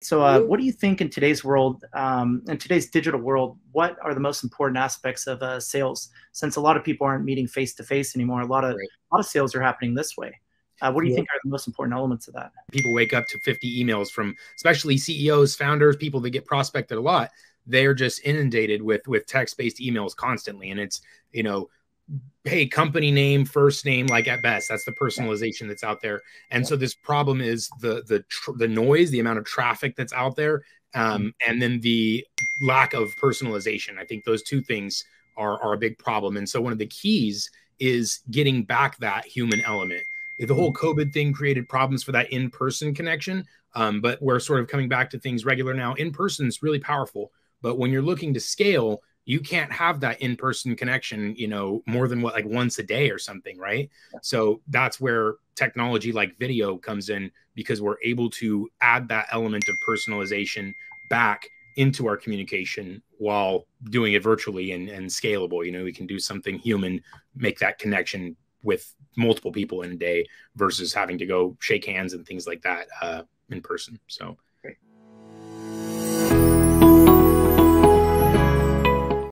So, what do you think in today's world, in today's digital world, what are the most important aspects of sales? Since a lot of people aren't meeting face to face anymore, Right. a lot of sales are happening this way. What do you Well, think are the most important elements of that? people wake up to 50 emails from especially CEOs, founders, people that get prospected a lot. They're just inundated with text-based emails constantly. And it's, you know, hey, company name, first name, like at best, that's the Yeah, personalization that's out there. And yeah, so this problem is the noise, the amount of traffic that's out there, and then the lack of personalization. I think those two things are a big problem. And so one of the keys is getting back that human element. The whole COVID thing created problems for that in-person connection, but we're sort of coming back to things regular now. In person is really powerful, but when you're looking to scale, you can't have that in-person connection, you know, more than what, like once a day or something, right? So that's where technology like video comes in, because we're able to add that element of personalization back into our communication while doing it virtually and scalable. You know, we can do something human, make that connection with multiple people in a day versus having to go shake hands and things like that in person. So